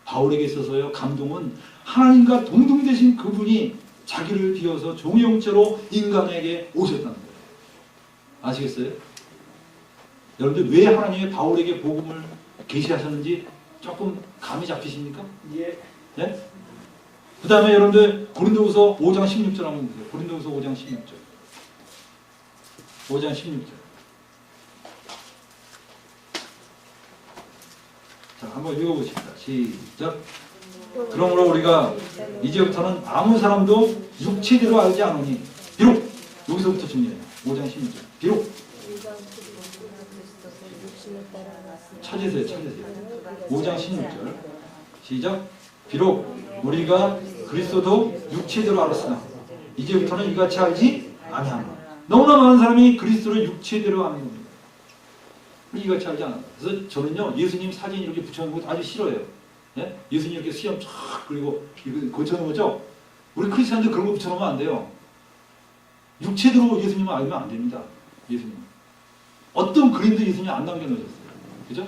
바울에게 있어서요 감동은 하나님과 동등되신 그분이 자기를 비워서 종의 형체로 인간에게 오셨다는 거예요. 아시겠어요? 여러분들 왜 하나님이 바울에게 복음을 계시하셨는지 조금 감이 잡히십니까? 예. 네? 그 다음에 여러분들 고린도후서 5장 16절 한번 보세요. 고린도후서 5장 16절. 5장 16절. 자, 한번 읽어보십시다. 시작. 그러므로 우리가 이제부터는 아무 사람도 육체대로 알지 않으니 비록 여기서부터 중요해요. 5장 16절. 비록 찾으세요. 5장 16절. 시작. 비록 우리가 그리스도도 육체대로 알았으나 이제부터는 이같이 알지 아니하노라. 너무나 많은 사람이 그리스도를 육체대로 아는 겁니다. 이같이 알지 않아요. 그래서 저는요 예수님 사진 이렇게 붙여놓은 거 아주 싫어요. 예? 예수님 이렇게 수염 쫙 그리고 이거 고쳐놓은 거죠. 우리 크리스천들 그런 거 붙여놓으면 안 돼요. 육체대로 예수님을 알면 안 됩니다. 예수님 어떤 그림도 예수님 안 남겨놓으셨어요. 그죠?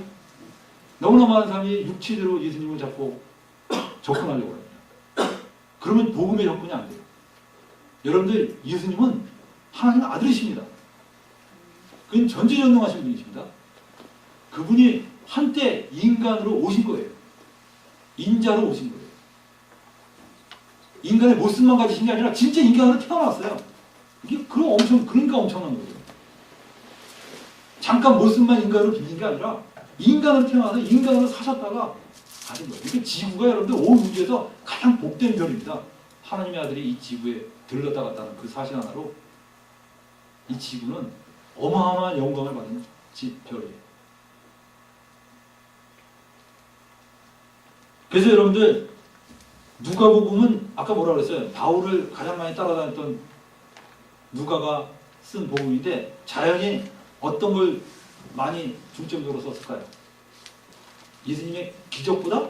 너무나 많은 사람이 육체대로 예수님을 잡고 접근하려고 합니다. 그러면 복음의 접근이 안 돼요. 여러분들 예수님은 하나님의 아들이십니다. 그건 전지전능하신 분이십니다. 그분이 한때 인간으로 오신 거예요. 인자로 오신 거예요. 인간의 모습만 가지신 게 아니라 진짜 인간으로 태어났어요. 이게 그러니까 엄청난 거예요. 잠깐 모습만 인간으로 빌린 게 아니라 인간으로 태어나서 인간으로 사셨다가 가신 거예요. 이게 지구가 여러분들 온 우주에서 가장 복된 별입니다. 하나님의 아들이 이 지구에 들렀다 갔다는 그 사실 하나로 이 지구는 어마어마한 영광을 받는 별이에요. 그래서 여러분들 누가복음은 아까 뭐라 그랬어요? 바울을 가장 많이 따라다녔던 누가가 쓴 복음인데 자연히 어떤 걸 많이 중점적으로 썼을까요? 예수님의 기적보다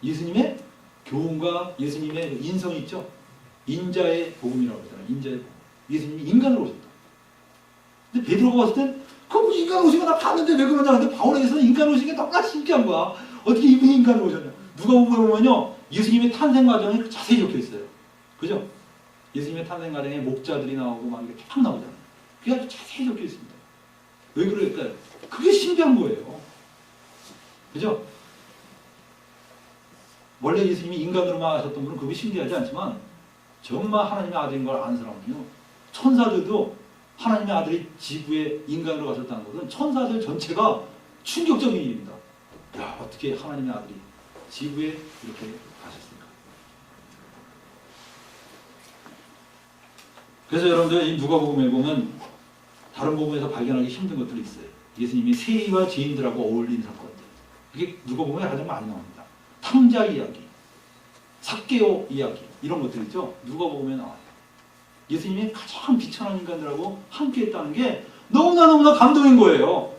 예수님의 교훈과 예수님의 인성이 있죠? 인자의 복음이라고 하잖아요. 인자의 복음. 예수님이 인간으로 오셨다. 근데 베드로가 봤을 땐 그럼 인간 오신 거 나 봤는데 왜 그러냐. 근데 바울에게서는 인간 오신 게 너무나 신기한 거야. 어떻게 이분이 인간으로 오셨냐. 누가복음에 보면요. 예수님의 탄생 과정이 자세히 적혀 있어요. 그죠? 예수님의 탄생 과정에 목자들이 나오고 막 이렇게 쫙 나오잖아요. 그게 아주 자세히 적혀 있습니다. 왜 그럴까요? 그게 신기한 거예요. 그죠? 원래 예수님이 인간으로만 하셨던 분은 그게 신기하지 않지만 정말 하나님의 아들인 걸 아는 사람은요. 천사들도 하나님의 아들이 지구에 인간으로 가셨다는 것은 천사들 전체가 충격적인 일입니다. 야, 어떻게 하나님의 아들이 지구에 이렇게 가셨을까? 그래서 여러분들 이 누가복음에 보면 다른 복음에서 발견하기 힘든 것들이 있어요. 예수님이 세리와 죄인들하고 어울린 사건들. 그게 누가복음에 가장 많이 나옵니다. 탕자 이야기, 삭개오 이야기 이런 것들이죠. 누가복음에 나와요. 예수님이 가장 비천한 인간들하고 함께 했다는 게 너무나 감동인 거예요.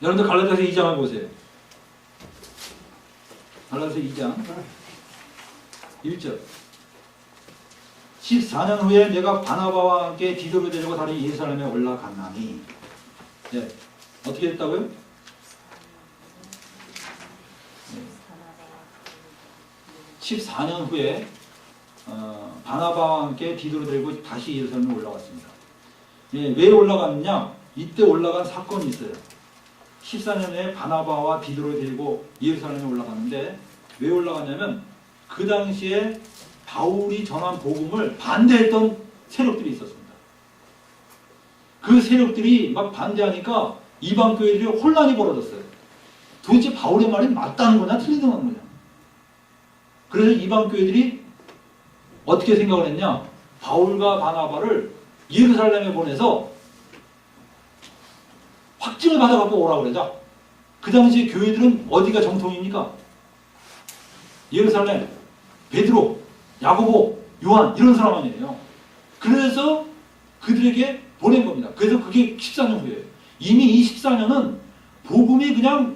여러분들 갈라디아서 2장을 보세요. 갈라디아서 2장 1절. 14년 후에 내가 바나바와 함께 디도를 데리고 다시 예루살렘에 올라갔나니. 네. 어떻게 됐다고요? 네. 네. 14년 후에 바나바와 함께 디도를 데리고 다시 예루살렘에 올라갔습니다. 예, 왜 올라갔느냐? 이때 올라간 사건이 있어요. 14년에 바나바와 디도를 데리고 예루살렘에 올라갔는데 왜 올라갔냐면 그 당시에 바울이 전한 복음을 반대했던 세력들이 있었습니다. 그 세력들이 막 반대하니까 이방 교회들이 혼란이 벌어졌어요. 도대체 바울의 말이 맞다는 거냐 틀리다는 거냐. 그래서 이방 교회들이 어떻게 생각을 했냐. 바울과 바나바를 예루살렘에 보내서 확증을 받아갖고 오라고 그러자. 그 당시 교회들은 어디가 정통입니까? 예루살렘, 베드로, 야고보, 요한 이런 사람 아니에요. 그래서 그들에게 보낸 겁니다. 그래서 그게 14년 후예요. 이미 이 14년은 복음이 그냥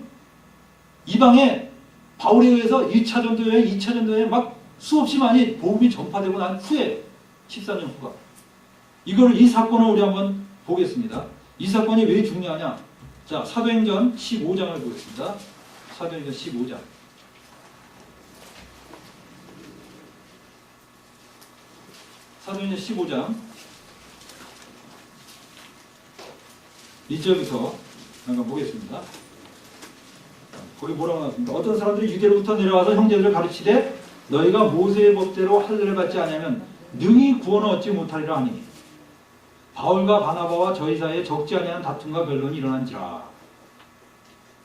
이방에 바울에 의해서 1차 전도에 2차 전도에 막 수없이 많이 복음이 전파되고 난 후에 14년 후가. 이 사건을 우리 한번 보겠습니다. 이 사건이 왜 중요하냐? 자, 사도행전 15장을 보겠습니다. 사도행전 15장. 사도행전 15장 1절부터 한번 보겠습니다. 거기 뭐라고 나왔습니까? 어떤 사람들이 유대로부터 내려와서 형제들을 가르치되 너희가 모세의 법대로 할례를 받지 아니하면 능히 구원을 얻지 못하리라 하니 바울과 바나바와 저희 사이에 적지 아니한 다툼과 변론이 일어난지라.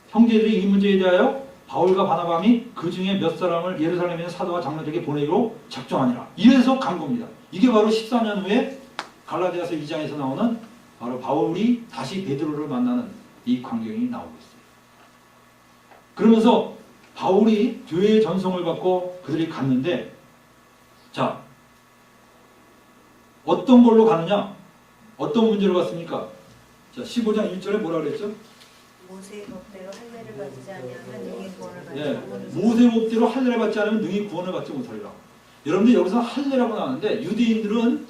형제들이 이 문제에 대하여 바울과 바나바함이 그 중에 몇 사람을 예루살렘에 있는 사도와 장로들에게 보내기로 작정하니라. 이래서 간 겁니다. 이게 바로 14년 후에 갈라디아서 2장에서 나오는 바로 바울이 다시 베드로를 만나는 이 광경이 나오고 있어요. 그러면서 바울이 교회의 전송을 받고 그들이 갔는데, 자, 어떤 걸로 가느냐? 어떤 문제로 갔습니까? 자, 15장 1절에 뭐라 그랬죠? 모세의 법대로 할례를 받지 아니하면 능히 구원을 받지 예, 못하리라. 모세의 법대로 할례를 받지 않으면 능히 구원을 받지 못하리라. 여러분들 여기서 할례라고 나왔는데 유대인들은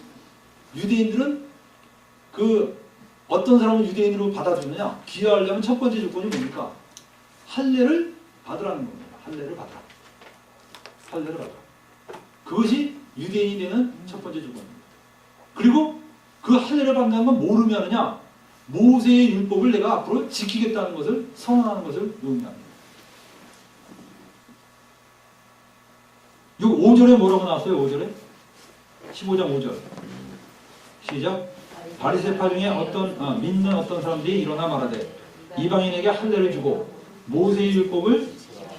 그 어떤 사람을 유대인으로 받아주느냐? 기여하려면 첫 번째 조건이 뭡니까? 할례를 받으라는 겁니다. 할례를 받으라. 할례를 받으라. 그것이 유대인이 되는 첫 번째 조건입니다. 그리고 그 할례를 받는다는 건 뭐를 의미하느냐? 모세의 율법을 내가 앞으로 지키겠다는 것을 선언하는 것을 의미합니다. 요 5절에 뭐라고 나왔어요? 5절에? 15장 5절. 시작. 바리새파 중에 믿는 어떤 사람들이 일어나 말하되 이방인에게 할례를 주고 모세의 율법을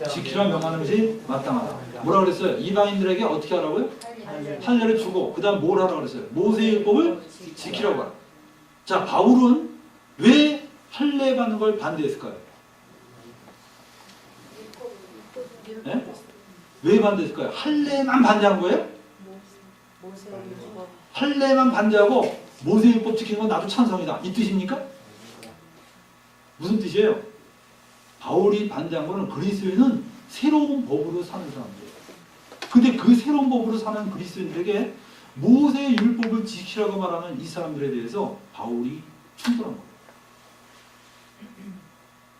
지키라 명하는 것이 마땅하다. 뭐라 그랬어요? 이방인들에게 어떻게 하라고요? 할례를 주고 그 다음 뭘 하라고 그랬어요? 모세의 율법을 지키라고 하라. 자, 바울은 왜 할례 받는 걸 반대했을까요? 네? 왜 반대했을까요? 할례만 반대한 거예요? 할례만 반대하고 모세의 율법 지키는 건 나도 찬성이다. 이 뜻입니까? 무슨 뜻이에요? 바울이 반대한 거는 그리스도인은 새로운 법으로 사는 사람들이에요. 근데 그 새로운 법으로 사는 그리스도인들에게 모세의 율법을 지키라고 말하는 이 사람들에 대해서 바울이 충돌한 거예요.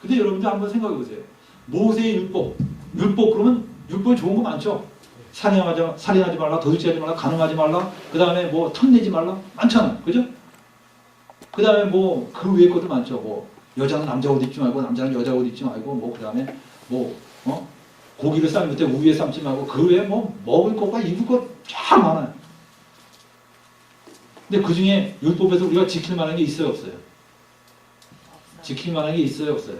근데 여러분들 한번 생각해 보세요. 모세의 율법 그러면 율법이 좋은 거 많죠? 살인하지 말라, 도둑질하지 말라, 간음하지 말라, 그 다음에 뭐 탐내지 말라, 많잖아, 그죠? 그 다음에 뭐 그 위에 것도 많죠. 뭐 여자는 남자 옷 입지 말고 남자는 여자 옷 입지 말고 뭐 그 다음에 뭐 고기를 삶을 때 우유에 삶지 말고 그 외에 뭐 먹을 것과 입을 것 쫙 많아요. 근데 그 중에 율법에서 우리가 지킬 만한 게 있어요, 없어요? 지킬 만한 게 있어요, 없어요?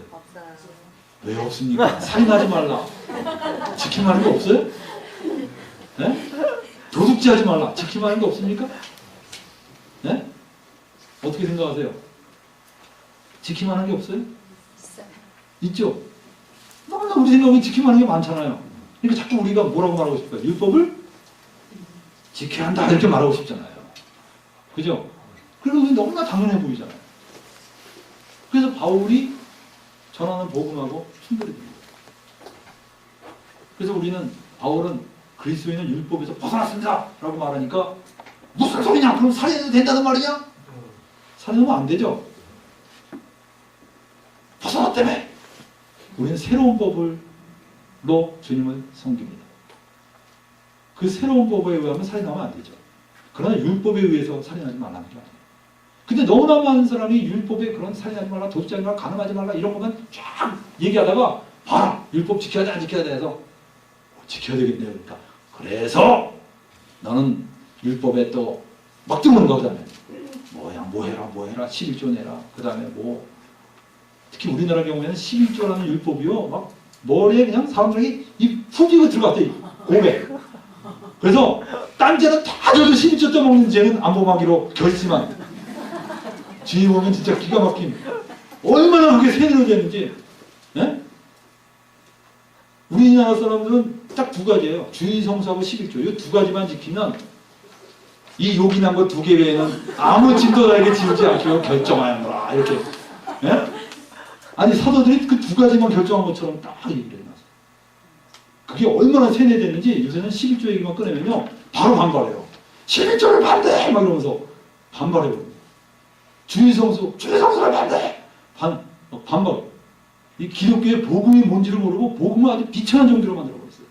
왜 없습니까? 살인하지 말라. 지킬 만한 게 없어요? 네? 도둑질하지 말라. 지킬 만한 게 없습니까? 네? 어떻게 생각하세요? 지킬 만한 게 없어요? 있죠? 너무나 우리 생각에 지킬 만한 게 많잖아요. 그러니까 자꾸 우리가 뭐라고 말하고 싶어요? 율법을 지켜야 한다 이렇게 말하고 싶잖아요. 그죠? 그리고 너무나 당연해 보이잖아요. 그래서 바울이 전하는 복음하고 충돌이 됩니다. 그래서 우리는 바울은 그리스도인은 율법에서 벗어났습니다 라고 말하니까 무슨 소리냐? 그럼 살인해도 된다는 말이냐? 살인하면 안 되죠. 벗어났다며. 우리는 새로운 법으로 주님을 섬깁니다. 그 새로운 법에 의하면 살인하면 안 되죠. 그러나 율법에 의해서 살인하지 말라는 게 아니에요. 근데 너무나 많은 사람이 율법에 그런 살인하지 말라, 도둑질하지 말라, 간음하지 말라 이런 것만 쫙 얘기하다가 봐라! 율법 지켜야 돼, 안 지켜야 돼 해서 지켜야 되겠네요. 그러니까 그래서 너는 율법에 또 막 들어오는 거. 그 다음에 뭐 해라 11조 내라. 그 다음에 뭐 특히 우리나라 경우에는 11조라는 율법이요 막 머리에 그냥 사람들이 이 푸기가 들어갔대. 고백. 그래서 딴 죄는 다 줘도 11조 떠먹는 죄는 안 범하기로 결심한. 주의 보면 진짜 기가 막힌. 얼마나 그게 세뇌로 되는지. 네? 우리나라 사람들은 딱 두 가지예요. 주의 성수하고 11조. 이 두 가지만 지키면 이 요긴한 거 두 개 외에는 아무 짐도 나에게 지우지 않기로 결정하였노라. 이렇게. 예? 아니 사도들이 그 두 가지만 결정한 것처럼 딱 얘기를 해놨어요. 그게 얼마나 세뇌됐는지 요새는 11조 얘기만 꺼내면요 바로 반발해요. 11조를 반대! 막 이러면서 반발해요. 주의 성수를 반대! 반발. 이 기독교의 복음이 뭔지를 모르고 복음을 아주 비천한 정도로 만들어버렸어요.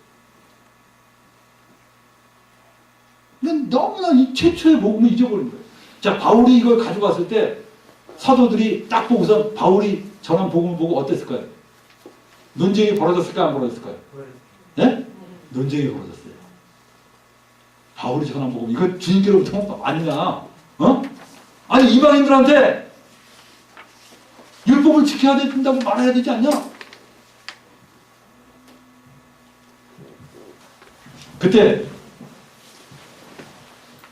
근데 너무나 이 최초의 복음을 잊어버린 거예요. 자, 바울이 이걸 가져갔을 때 사도들이 딱 보고서 바울이 전한 복음을 보고 어땠을까요? 논쟁이 벌어졌을까요? 안 벌어졌을까요? 네? 논쟁이 벌어졌어요. 바울이 전한 복음 이거 주님께로부터 아니냐? 어? 아니 이방인들한테 율법을 지켜야 된다고 말해야 되지 않냐? 그때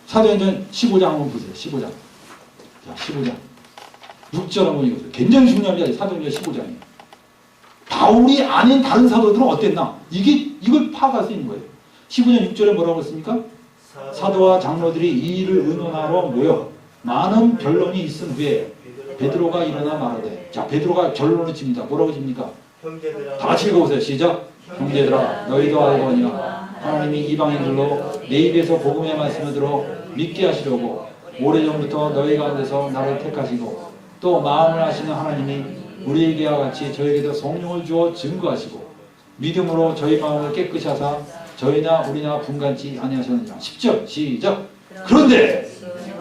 사도행전 15장 한번 보세요. 15장. 자, 15장. 6절 한번 읽어보세요. 굉장히 중요한 게 사도행전 15장이에요. 바울이 아닌 다른 사도들은 어땠나? 이걸 파악할 수 있는 거예요. 15장 6절에 뭐라고 했습니까? 사도와 장로들이 이 일을 의논하러 모여 많은 변론이 있은 후에 베드로가 일어나 말하되. 자, 베드로가 결론을 칩니다. 뭐라고 칩니까? 다 같이 읽어보세요. 시작. 형제들아 너희도 알거니와 하나님이 이방인들로 내 입에서 복음의 말씀을 들어 믿게 하시려고 오래전부터 너희 가운데서 나를 택하시고 또 마음을 아시는 하나님이 우리에게와 같이 저에게도 성령을 주어 증거하시고 믿음으로 저희 마음을 깨끗이 하사 저희나 우리나 분간치 아니하셨느냐. 10절 시작. 그런데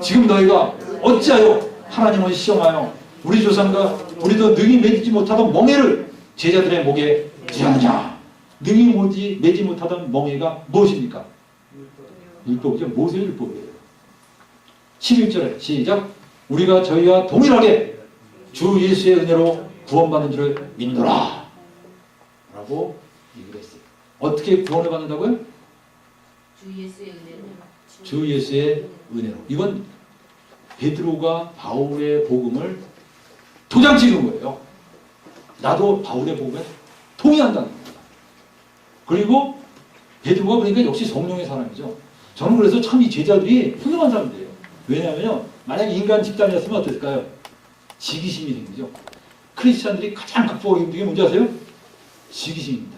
지금 너희가 어찌하여 하나님을 시험하여 우리 조상과 우리도 능히 매지 못하던 멍에를 제자들의 목에 지하느냐. 능히 매지 못하던 멍에가 무엇입니까? 율법이죠. 모세의 율법이에요. 11절에 시작. 우리가 저희와 동일하게 주 예수의 은혜로 구원받는 줄을 믿노라 라고 얘기를 했어요. 어떻게 구원을 받는다고요? 주 예수의 은혜로. 주 예수의 은혜로. 이건 베드로가 바울의 복음을 도장 찍은 거예요. 나도 바울의 복음에 동의한다는 겁니다. 그리고 베드로가 그러니까 역시 성령의 사람이죠. 저는 그래서 참 이 제자들이 훌륭한 사람들이에요. 왜냐하면 만약에 인간 집단이었으면 어땠을까요? 시기심이 생기죠. 크리스찬들이 가장 극복하기 힘든 게 뭔지 아세요? 시기심입니다.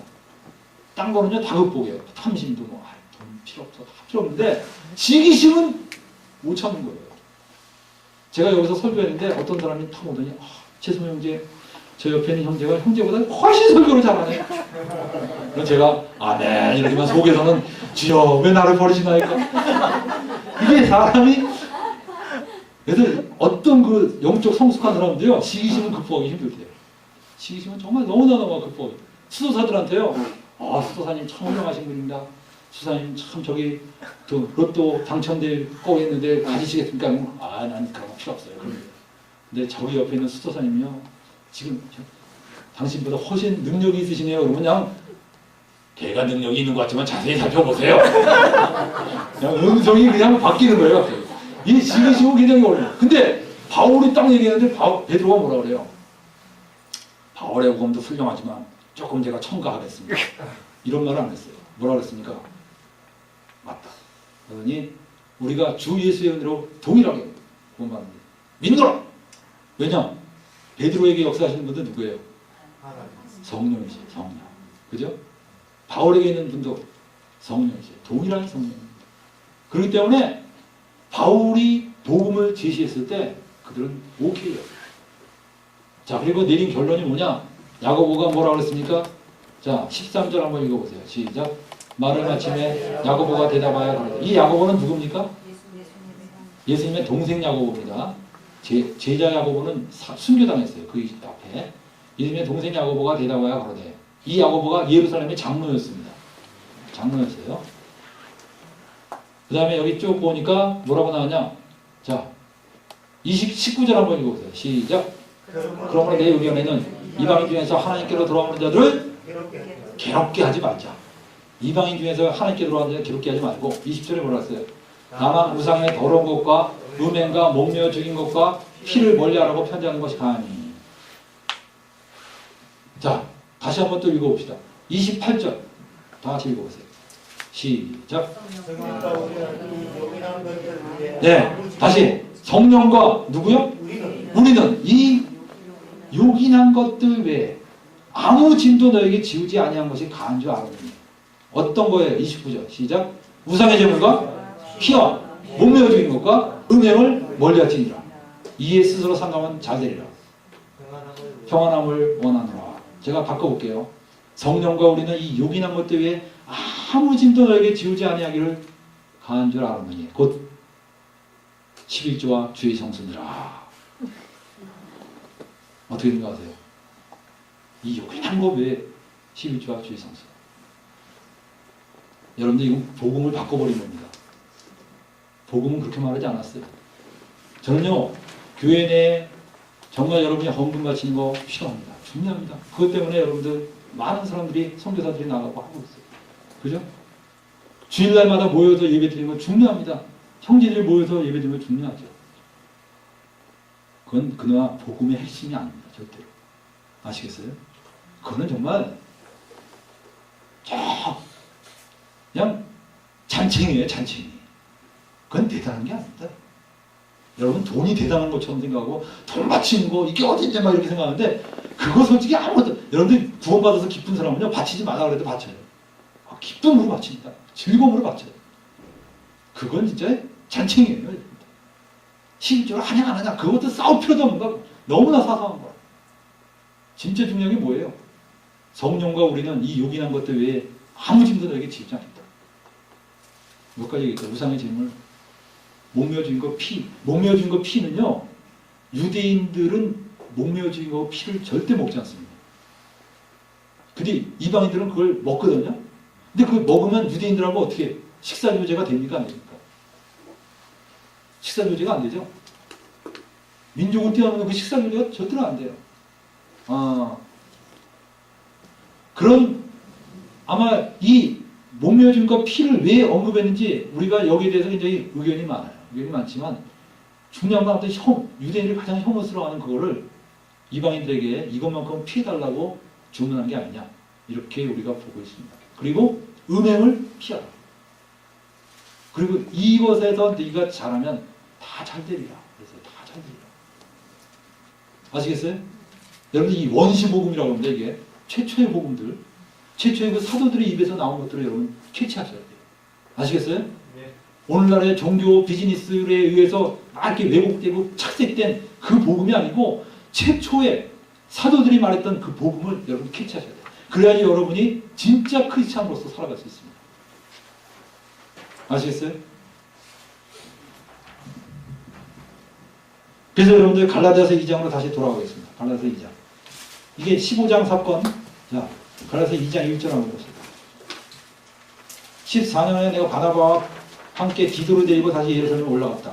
딴 거는요 다 극복해요. 탐심도 뭐 돈 필요 없어 다 필요 없는데 시기심은 못 참는 거예요. 제가 여기서 설교했는데 어떤 사람이 탁 오더니 최소 형제 저 옆에 있는 형제가 형제보다 훨씬 설교를 잘하네. 그래서 제가 아멘 이러지만 속에서는 주여 왜 나를 버리시나이까. 이게 사람이 그래서 어떤 그 영적 성숙한 사람들요 시기심은 극복하기 힘들대요. 시기심은 정말 너무나 극복하기. 수도사들한테요 수도사님 참 훌륭하신 분입니다. 수도사님 참 저기 또 로또 당첨될 거 했는데 가지시겠습니까? 난 그런 거 필요 없어요. 근데 저기 옆에 있는 수도사님이요 지금 당신보다 훨씬 능력이 있으시네요. 그러면 그냥 걔가 능력이 있는 것 같지만 자세히 살펴보세요. 그냥 음성이 그냥 바뀌는 거예요. 갑자기. 이 시기심은 굉장히 어려워요. 근데 바울이 딱 얘기하는데 베드로가 뭐라 그래요? 바울의 복음도 훌륭하지만 조금 제가 첨가하겠습니다. 이런 말을 안 했어요. 뭐라 그랬습니까? 맞다. 그러니 우리가 주 예수의 은혜로 동일하게 구원받는다. 믿노라. 왜냐? 베드로에게 역사하시는 분들 누구예요? 성령이세요. 성령. 그죠? 바울에게 있는 분도 성령이세요. 동일한 성령입니다. 그렇기 때문에 바울이 복음을 제시했을 때 그들은 오케이요. 자, 그리고 내린 결론이 뭐냐? 야고보가 뭐라고 그랬습니까? 자, 13절 한번 읽어보세요. 시작. 말을 마침에 야고보가 대답하여 그러되. 이 야고보는 누굽니까? 예수님의 동생 야고보입니다. 제자 야고보는 순교당했어요. 그 앞에. 예수님의 동생 야고보가 대답하여 그러되. 이 야고보가 예루살렘의 장로였습니다. 장로였어요. 그 다음에 여기 쭉 보니까 뭐라고 나왔냐? 자, 19절 한번 읽어보세요. 시작. 그러므로 내 의견에는 이방인 중에서 하나님께로 돌아오는 자들을 괴롭게 하지 말자. 이방인 중에서 하나님께 돌아오는 자들을 괴롭게 하지 말고 20절에 뭐라 했어요? 다만 우상의 더러운 것과 음행과 목매어 죽인 것과 피를 멀리하라고 편지하는 것이 가하니. 자, 다시 한번 또 읽어봅시다. 28절 다 같이 읽어보세요. 시작. 네, 다시 성령과 누구요? 우리는 이 요긴한 것들 외에 아무 짐도 너에게 지우지 아니한 것이 가한 줄 알았느니. 어떤 거예요? 29절 시작. 우상의 제물과 피와 목매어 죽인 것과 음행을 멀리하지니라. 이에 스스로 상담은 잘 되리라. 평안함을 원하노라. 제가 바꿔볼게요. 성령과 우리는 이 요긴한 것들 외에 아무 짐도 너에게 지우지 아니하기를 가한 줄 알았느니 곧 11조와 주의 성수니라. 어떻게 생각하세요? 이 요긴한 것 외에 11조와 주의 성수. 여러분들 이건 복음을 바꿔버린 겁니다. 복음은 그렇게 말하지 않았어요. 저는요, 교회 내에 정말 여러분이 헌금 바치는 거 필요합니다. 중요합니다. 그것 때문에 여러분들 많은 사람들이 선교사들이 나가고 하고 있어요. 그죠? 주일날마다 모여서 예배 드리는 건 중요합니다. 형제들이 모여서 예배 드리는 건 중요하죠. 그건 그나마 복음의 핵심이 아닙니다. 절대로. 아시겠어요? 그거는 정말 그냥 잔챙이에요. 잔챙이. 그건 대단한 게 아닙니다. 여러분 돈이 대단한 것처럼 생각하고 돈 바치는 거 이게 어딨냐 막 이렇게 생각하는데 그거 솔직히 아무것도. 여러분들 구원받아서 기쁜 사람은요 바치지 마라 그래도 바쳐요. 기쁨으로 바칩니다. 즐거움으로 바쳐요. 그건 진짜 잔챙이에요. 실제로 하냐 안 하냐 그것도 싸울 필요도 없는 거. 너무나 사소한 거야. 진짜 중요한 게 뭐예요? 성령과 우리는 이 요긴한 것들 외에 아무 짐도 너에게 지지 않겠다. 몇 가지 얘기했죠. 우상의 제물, 목매어 죽인 거 피. 목매어 죽인 거 피는요, 유대인들은 목매어 죽인 거 피를 절대 먹지 않습니다. 근데 이방인들은 그걸 먹거든요. 근데 그걸 먹으면 유대인들하고 어떻게 식사 교제가 됩니까? 안 됩니까? 식사 교제가 안 되죠. 민족을 뛰어넘는 그 식사 교제가 절대로 안 돼요. 그런 아마 이 목매어 죽인 거 피를 왜 언급했는지 우리가 여기에 대해서 굉장히 의견이 많아요. 의견이 많지만 중요한 건 아무튼 유대인들이 가장 혐오스러워하는 그거를 이방인들에게 이것만큼 피해달라고 주문한 게 아니냐. 이렇게 우리가 보고 있습니다. 그리고 음행을 피하라. 그리고 이것에서 네가 잘하면 다 잘 되리라. 그래서 다 잘 되리라. 아시겠어요? 여러분 이 원시복음이라고 합니다. 이게 최초의 복음들, 최초의 그 사도들의 입에서 나온 것들을 여러분 캐치하셔야 돼요. 아시겠어요? 네. 오늘날의 종교 비즈니스에 의해서 막 이렇게 왜곡되고 착색된 그 복음이 아니고 최초의 사도들이 말했던 그 복음을 여러분 캐치하셔야 돼요. 그래야지 여러분이 진짜 크리스찬으로서 살아갈 수 있습니다. 아시겠어요? 그래서 여러분들 갈라디아서 2장으로 다시 돌아가겠습니다. 갈라디아서 2장. 이게 15장 사건. 자, 갈라디아서 2장 1절 한번 보세요. 14년에 내가 바나바와 함께 디도를 데리고 다시 예루살렘에 올라갔다.